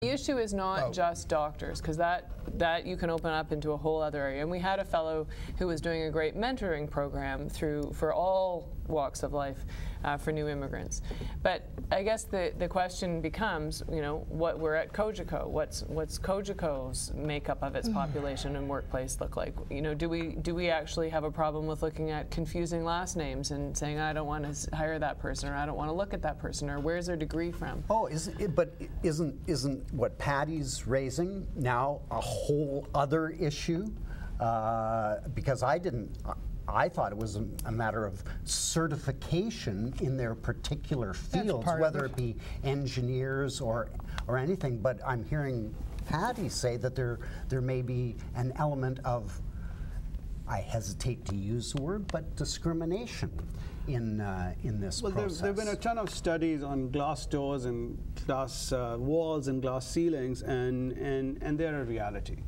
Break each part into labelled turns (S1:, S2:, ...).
S1: The issue is not just doctors, because that you can open up into a whole other area. And we had a fellow who was doing a great mentoring program for all walks of life for new immigrants. But I guess the question becomes, you know, what we're at Cogeco. What's Cogeco's makeup of its population and workplace look like? You know, do we actually have a problem with looking at confusing last names and saying, I don't want to hire that person, or I don't want to look at that person, or where's their degree from?
S2: Oh, isn't what Paddy's raising now a whole other issue? Because I thought it was a matter of certification in their particular fields, whether it be engineers or anything. But I'm hearing Paddy say that there may be an element of, I hesitate to use the word, but discrimination in this process.
S3: There have been a ton of studies on glass doors and glass walls and glass ceilings, and they're a reality.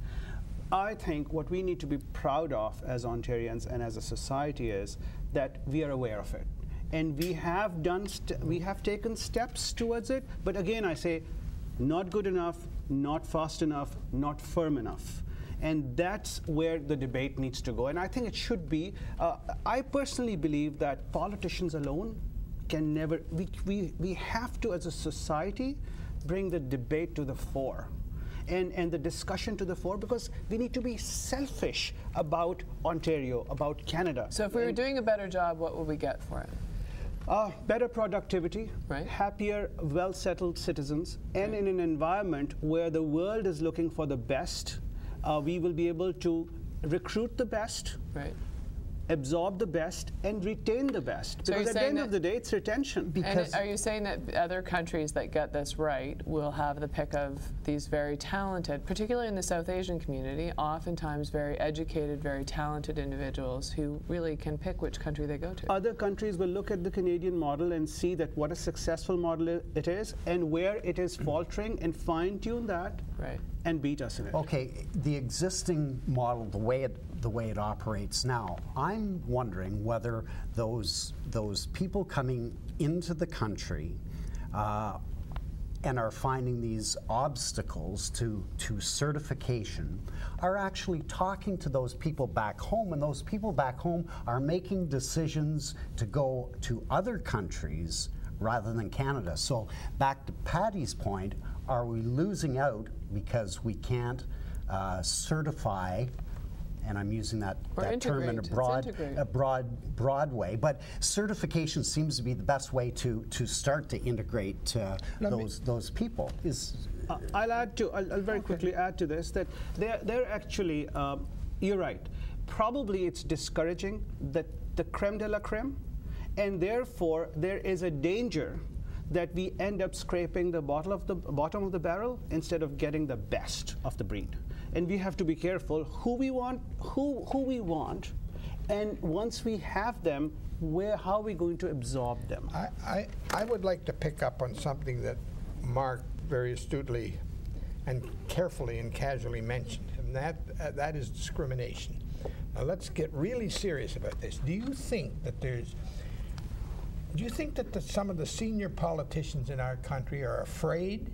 S3: I think what we need to be proud of as Ontarians and as a society is that we are aware of it, and we have taken steps towards it. But again, I say, not good enough, not fast enough, not firm enough. And that's where the debate needs to go. And I think it should be, I personally believe that politicians alone can never, we have to, as a society, bring the debate to the fore. And the discussion to the fore, because we need to be selfish about Ontario, about Canada.
S1: So if we were doing a better job, what would we get for it?
S3: Better productivity,
S1: right.
S3: Happier, well-settled citizens, and in an environment where the world is looking for the best, we will be able to recruit the best,
S1: right,
S3: absorb the best, and retain the best.
S1: So
S3: because at the end of the day, it's retention.
S1: And are you saying that other countries that get this right will have the pick of these very talented, particularly in the South Asian community, oftentimes very educated, very talented individuals who really can pick which country they go to?
S3: Other countries will look at the Canadian model and see that what a successful model it is, and where it is faltering, and fine-tune that,
S1: right,
S3: and beat us in it.
S2: Okay, the existing model, the way it operates now, I'm wondering whether those people coming into the country and are finding these obstacles to certification are actually talking to those people back home, and those people back home are making decisions to go to other countries rather than Canada. So back to Paddy's point, are we losing out because we can't certify, and I'm using that term in a broad way, but certification seems to be the best way to start to integrate those people.
S3: I'll very quickly add to this that they're actually, you're right, probably it's discouraging that the creme de la creme, and therefore there is a danger that we end up scraping the bottom of the barrel instead of getting the best of the breed. And we have to be careful who we want, and once we have them, how are we going to absorb them?
S4: I would like to pick up on something that Mark very astutely and carefully and casually mentioned, and that is discrimination. Now let's get really serious about this. Do you think that some of the senior politicians in our country are afraid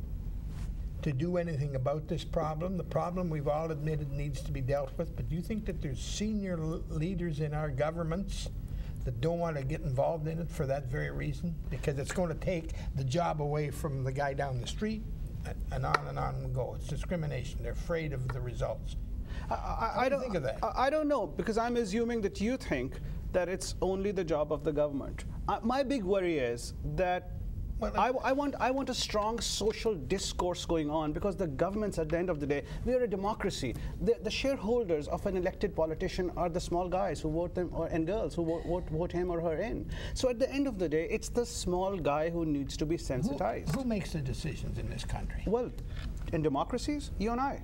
S4: to do anything about this problem? The problem we've all admitted needs to be dealt with, but do you think that there's senior leaders in our governments that don't want to get involved in it for that very reason? Because it's going to take the job away from the guy down the street, and on we go. It's discrimination. They're afraid of the results.
S3: I don't think of that. I don't know, because I'm assuming that you think that it's only the job of the government. My big worry is that I want a strong social discourse going on, because the governments, at the end of the day, we are a democracy. The shareholders of an elected politician are the small guys who vote them, and girls who vote him or her in. So at the end of the day, it's the small guy who needs to be sensitized.
S4: Who makes the decisions in this country?
S3: Well, in democracies, you and I.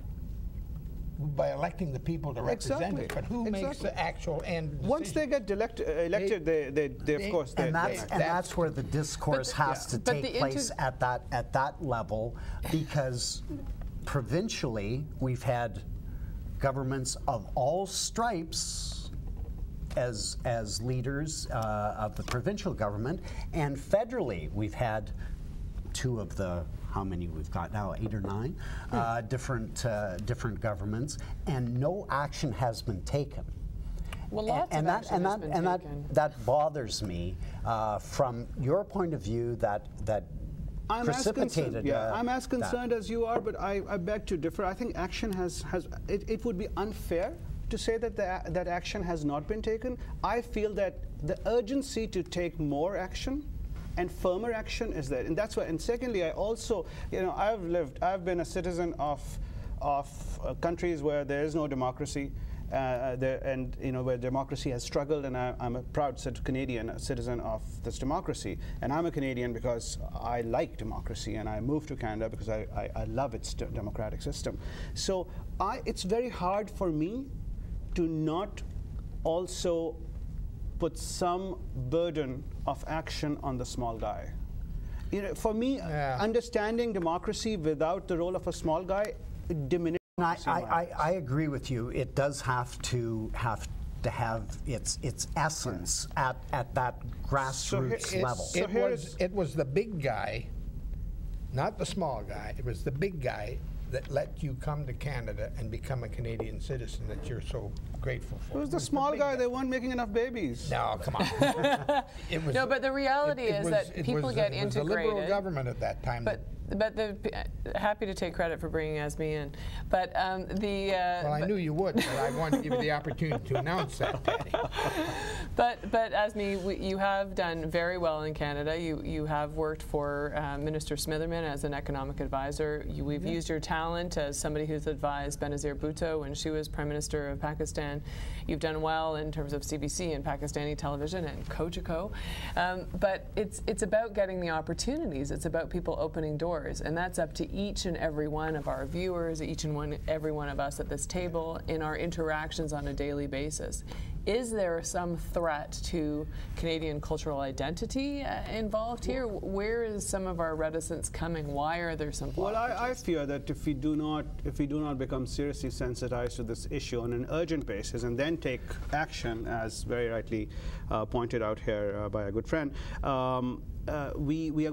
S4: By electing the people to represent it, but who makes the actual end decision?
S3: Once they get elected, they of course.
S2: And that's where the discourse has to take place at that level, because provincially we've had governments of all stripes as leaders of the provincial government, and federally we've had two of the how many we've got now, 8 or 9 different governments, and no action has been taken.
S1: Well, lots of action has been taken.
S2: That bothers me from your point of view. That
S3: I'm
S2: precipitated.
S3: I'm as concerned as you are, but I beg to differ. I think action it would be unfair to say that that action has not been taken. I feel that the urgency to take more action and firmer action is there, and that's why. And secondly, I also, I've been a citizen of countries where there is no democracy. Where democracy has struggled, and I'm a proud Canadian, a citizen of this democracy. And I'm a Canadian because I like democracy, and I moved to Canada because I love its democratic system. So it's very hard for me to not also put some burden of action on the small guy. For me, understanding democracy without the role of a small guy diminishes.
S2: I agree with you. It does have to have its essence at that grassroots level.
S4: It was the big guy, not the small guy. It was the big guy that let you come to Canada and become a Canadian citizen that you're so grateful for.
S3: It was the small guy. They weren't making enough babies.
S4: No, come on.
S1: No, but the reality is that people get integrated.
S4: It was the Liberal government at that time.
S1: But happy to take credit for bringing Azmi in. But
S4: well, I knew you would, but I wanted to give you the opportunity to announce that, Paddy.
S1: But Azmi, you have done very well in Canada. You have worked for Minister Smitherman as an economic advisor. We've used your talent as somebody who's advised Benazir Bhutto when she was Prime Minister of Pakistan. You've done well in terms of CBC and Pakistani television and Kojiko. But it's about getting the opportunities. It's about people opening doors. And that's up to each and every one of our viewers, each and every one of us at this table in our interactions on a daily basis. Is there some threat to Canadian cultural identity involved here? Where is some of our reticence coming? Why are there some blockages?
S3: Well, I fear that if we do not become seriously sensitized to this issue on an urgent basis and then take action, as very rightly pointed out here by a good friend, we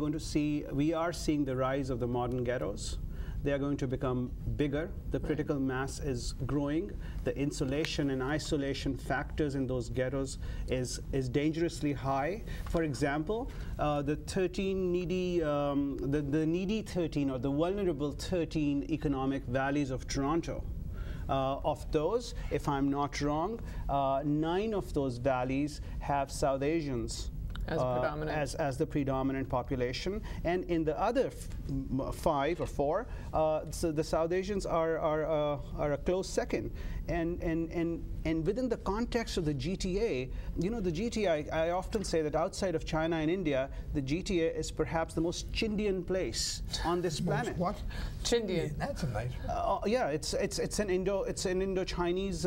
S3: are seeing the rise of the modern ghettos. They are going to become bigger. The critical mass is growing. The insulation and isolation factors in those ghettos is dangerously high. For example, the 13 needy, the needy 13 or the vulnerable 13 economic valleys of Toronto. Of those, if I'm not wrong, 9 of those valleys have South Asians as the predominant population, and in the other 5 or 4, so the South Asians are a close second. And within the context of the GTA, the GTA, I often say that outside of China and India, the GTA is perhaps the most Chindian place on this planet.
S4: What?
S1: Chindian.
S4: That's a nice one.
S3: Yeah, it's an Indo-Chinese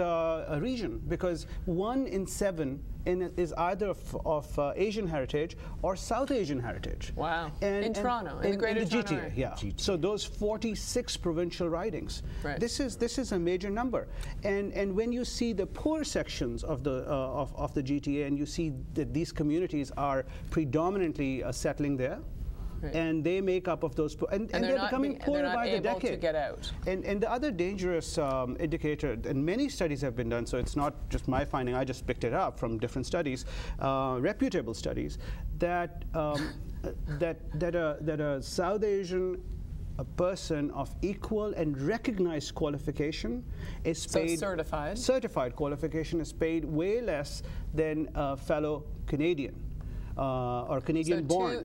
S3: region, because 1 in 7 is either of Asian heritage or South Asian heritage.
S1: Wow. In Toronto, in the Greater Toronto area.
S3: Yeah. GTA. So those 46 provincial ridings.
S1: Right.
S3: This is a major number. And when you see the poor sections of the GTA, and you see that these communities are predominantly settling there. Right. And they make up of those, and they're becoming poorer by the decade.
S1: To get out.
S3: And the other dangerous indicator, and many studies have been done, so it's not just my finding. I just picked it up from different studies, reputable studies, that that a South Asian person of equal and recognized qualification is paid.
S1: So certified.
S3: Certified qualification is paid way less than a fellow Canadian. Or Canadian-born.